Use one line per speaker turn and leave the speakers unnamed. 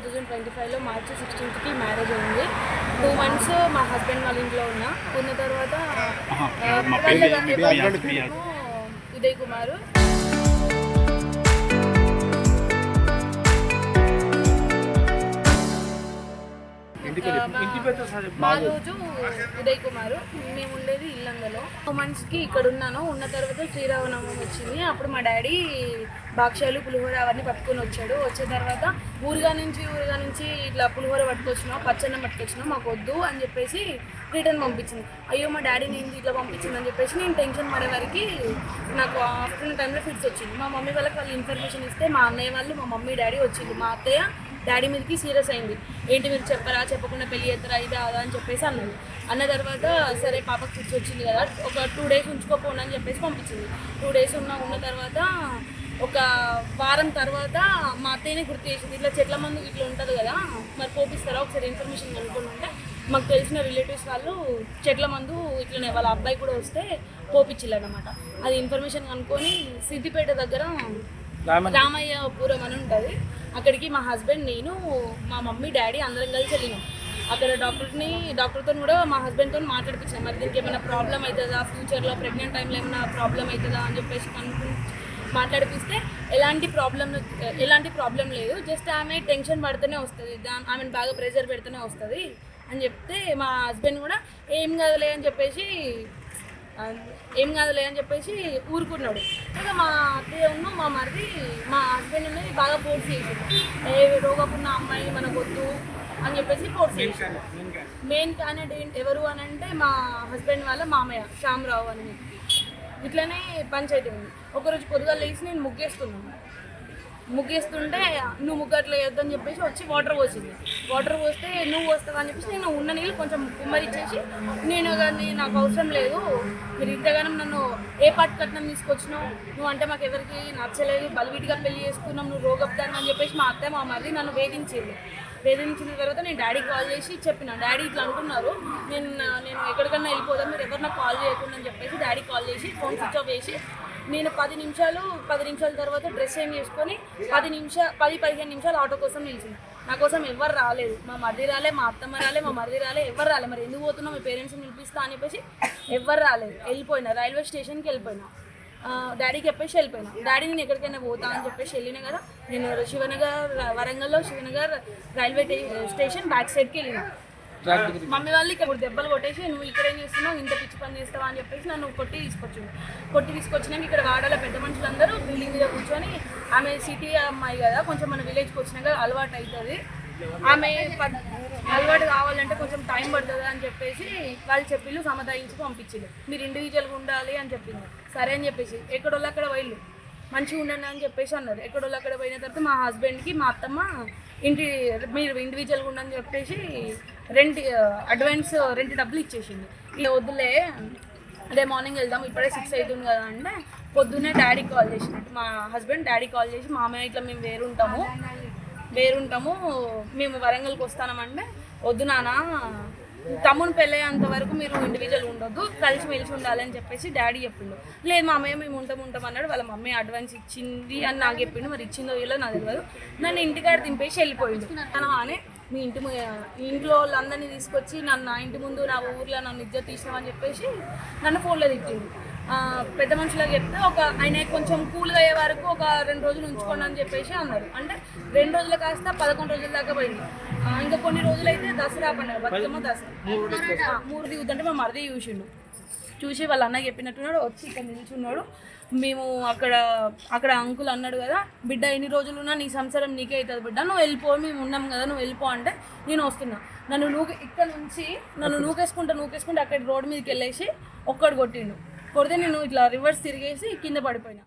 2025లో మార్చి 16కి marriage అయింది. 2 months మా husband వాళ్ళ ఇంట్లో ఉన్న తర్వాత ఉదయ్ కుమార్. మా రోజు ఉదయ్ కుమార్. మేము ఉండేది ఇల్లంగలో. 2 monthsకి ఇక్కడ ఉన్న తర్వాత శ్రీరామనవమి వచ్చింది. అప్పుడు మా డాడీ బాక్షాలు పులిహోర అవన్నీ పట్టుకొని వచ్చాడు. వచ్చే తర్వాత ఊరుగా నుంచి ఇట్లా పులిహోర పట్టుకొచ్చినావు, పచ్చన్నం పట్టుకొచ్చినావు, మాకు వద్దు అని చెప్పేసి రిటర్న్ పంపించింది. అయ్యో మా డాడీ నేను ఇట్లా పంపించింది అని చెప్పేసి నేను టెన్షన్ పడే వరకు నాకు ఆఫ్టర్నూన్ టైంలో ఫిట్స్ వచ్చింది. మా మమ్మీ వాళ్ళకి వాళ్ళు ఇన్ఫర్మేషన్ ఇస్తే మా అన్నయ్య వాళ్ళు, మా మమ్మీ డాడీ వచ్చింది. మా అత్తయ్య డాడీ మీదకి సీరియస్ అయింది. ఏంటి మీరు చెప్పకుండా పెళ్ళి చేస్తారా ఇదా అదా అని చెప్పేసి అన్న తర్వాత సరే పాపకు ఫిట్స్ వచ్చింది కదా, ఒక 2 days ఉంచుకోపోను అని చెప్పేసి పంపించింది. 2 days ఉన్న తర్వాత ఒక వారం తర్వాత మా అత్తయ్యని గుర్తు చేసింది. ఇట్లా చెట్ల మందు ఇట్లా ఉంటుంది కదా, మరి పోపిస్తారా ఒకసారి ఇన్ఫర్మేషన్ కనుక్కొని ఉంటే మాకు తెలిసిన రిలేటివ్స్ వాళ్ళు చెట్ల మందు ఇట్లనే వాళ్ళ అబ్బాయి కూడా వస్తే పోపించిల్లు అనమాట. అది ఇన్ఫర్మేషన్ కనుక్కొని సిద్దిపేట దగ్గర రామయ్యపురం అని ఉంటుంది, అక్కడికి మా హస్బెండ్, నేను, మా మమ్మీ, డాడీ అందరం కలిసి వెళ్ళినాం. అక్కడ డాక్టర్తో కూడా మా హస్బెండ్తో మాట్లాడిపించాం. మరి దీనికి ఏమైనా ప్రాబ్లం అవుతుందా, ఫ్యూచర్లో ప్రెగ్నెంట్ టైంలో ఏమైనా ప్రాబ్లం అవుతుందా అని చెప్పేసి మాట్లాడిపిస్తే ఎలాంటి ప్రాబ్లం లేదు, జస్ట్ ఆమె టెన్షన్ పడితేనే వస్తుంది, ఆమెను బాగా ప్రెషర్ పెడితేనే వస్తుంది అని చెప్తే మా హస్బెండ్ కూడా ఏం కాదులే అని చెప్పేసి ఊరుకున్నాడు. ఇక మా అత్తయ్య మా మరిది మా హస్బెండ్ అనేది బాగా ఫోర్స్ చేసింది. రోగపున్న అమ్మాయి మనకు వద్దు అని చెప్పేసి ఫోర్స్ చేసింది. మెయిన్ క్యాండిడేట్ ఎవరు అని అంటే మా హస్బెండ్ వాళ్ళ మామయ్య శ్యామరావు అని చెప్పి. ఇట్లనే పంచాయతీ ఉంది. ఒకరోజు పొద్దుగా లేచి నేను ముగ్గేస్తుంటే నువ్వు ముగ్గట్లు వేయొద్దని చెప్పేసి వచ్చి వాటర్ పోస్తే నువ్వు వస్తావు అని చెప్పేసి నేను ఉన్న నీళ్ళు కొంచెం కుమ్మరిచ్చేసి, నేను కానీ నాకు అవసరం లేదు, మీరు ఇంతగానం నన్ను ఏ పాటి కట్నం తీసుకొచ్చినావు, నువ్వు అంటే మాకు ఎవరికి నచ్చలేదు, బలివిడిగా పెళ్లి చేసుకున్నాం, నువ్వు రోగపుతాను అని చెప్పేసి మా అత్తయ్య మా మరిది నన్ను వేధించిన తర్వాత నేను డాడీకి కాల్ చేసి చెప్పిన, డాడీ ఇట్లా అంటున్నారు, నేను ఎక్కడికన్నా వెళ్ళిపోదాం, మీరు ఎవరు నాకు కాల్ చేయకుండా అని చెప్పేసి డాడీ కాల్ చేసి ఫోన్ స్విచ్ ఆఫ్ చేసి నేను 10 నిమిషాల తర్వాత డ్రెస్ చేంజ్ చేసుకొని 10-15 నిమిషాలు ఆటో కోసం నిలిచింది. నా కోసం ఎవరు రాలేదు, మా మరిది రాలే, మా అత్తమ్మ రాలే, మా మరిది రాలే, ఎవరు రాలే. మరి ఎందుకు పోతున్నావు, మీ పేరెంట్స్ని పిలిపిస్తా అని చెప్పేసి ఎవరు రాలేదు. వెళ్ళిపోయినా రైల్వే స్టేషన్కి వెళ్ళిపోయినా, డాడీకి చెప్పేసి వెళ్ళిపోయినా. డాడీ నేను ఎక్కడికైనా పోతా అని చెప్పేసి వెళ్ళినా కదా, నేను వరంగల్లో శివనగర్ రైల్వే స్టేషన్ బ్యాక్ సైడ్కి వెళ్ళినా. మమ్మీ వాళ్ళు ఇక్కడ దెబ్బలు కొట్టేసి నువ్వు ఇక్కడ ఏం చేస్తున్నావు, ఇంత పిచ్చి పని చేస్తావా అని చెప్పేసి నన్ను కొట్టి తీసుకొచ్చినాక ఇక్కడ వాడాల పెద్ద మనుషులందరూ బిల్డింగ్ మీద కూర్చొని, ఆమె సిటీ అమ్మాయి కదా, కొంచెం మన విలేజ్కి వచ్చినాక అలవాటు అవుతుంది, ఆమె అలవాటు కావాలంటే కొంచెం టైం పడుతుంది అని చెప్పేసి వాళ్ళు చెప్పిళ్ళు సమాధానించి పంపించిళ్ళు. మీరు ఇండివిజువల్గా ఉండాలి అని చెప్పింది. సరే అని చెప్పేసి ఎక్కడోళ్ళు అక్కడ పోయిళ్ళు, మంచిగా ఉండండి అని చెప్పేసి అన్నారు. ఎక్కడోళ్ళు అక్కడ పోయిన తర్వాత మా హస్బెండ్కి మా అత్తమ్మ మీరు ఇండివిజువల్గా ఉండని చెప్పేసి అడ్వాన్స్ రెంట్ డబ్బులు ఇచ్చేసింది. ఇలా వద్దులే అదే మార్నింగ్ వెళ్దాం, ఇప్పుడే 6 అవుతుంది కదా అంటే పొద్దున్నే డాడీకి కాల్ చేసినట్టు మా హస్బెండ్ డాడీకి కాల్ చేసి, మామయ్య ఇట్లా మేము వేరుంటాము మేము వరంగల్కి వస్తామంటే, వద్దు నాన్న తమ్ముని పెళ్ళయ్యేంత వరకు మీరు ఇండివిజువల్ ఉండొద్దు, కలిసి మెలిసి ఉండాలని చెప్పేసి డాడీ చెప్పిండు. లేదు మామయ్య మేము ఉంటాం అన్నాడు. వాళ్ళ మమ్మీ అడ్వాన్స్ ఇచ్చింది అని నాకు చెప్పిండు, మరి ఇచ్చిందో వీళ్ళో నాకు తెలియదు. నన్ను ఇంటికాడ దింపేసి వెళ్ళిపోయిండు. అని మీ ఇంట్లో వాళ్ళందరినీ తీసుకొచ్చి నన్ను నా ఇంటి ముందు నా ఊర్లో నన్ను ఇజ్జత్ తీసినామని చెప్పేసి నన్ను ఫోన్లో తిట్టిండు. పెద్ద మనుషులకు చెప్తే ఆయన కొంచెం కూల్గా అయ్యే వరకు ఒక 2 రోజులు ఉంచుకోండి అని చెప్పేసి అన్నారు. అంటే 2 రోజులు కాస్త 11 రోజుల దాకా పోయింది. ఇంకా కొన్ని రోజులు అయితే దసరా పండుగ, బతుకమ్మ దసరా 3 దిగుతుంటే మా మరిది చూసి వాళ్ళ అన్న చెప్పినట్టున్నాడు, వచ్చి ఇక్కడ నిల్చున్నాడు. మేము అక్కడ అంకుల్ అన్నాడు కదా, బిడ్డ ఎన్ని రోజులున్నా నీ సంసారం నీకే అవుతుంది బిడ్డ, నువ్వు వెళ్ళిపో, మేము ఉన్నాం కదా నువ్వు వెళ్ళిపో అంటే నేను వస్తున్నా. ఇక్కడ నుంచి నన్ను నూకేసుకుంటే అక్కడ రోడ్డు మీదకి వెళ్ళేసి ఒక్కడు కొట్టిండు. కొడితే నేను ఇట్లా రివర్స్ తిరిగేసి కింద పడిపోయినా.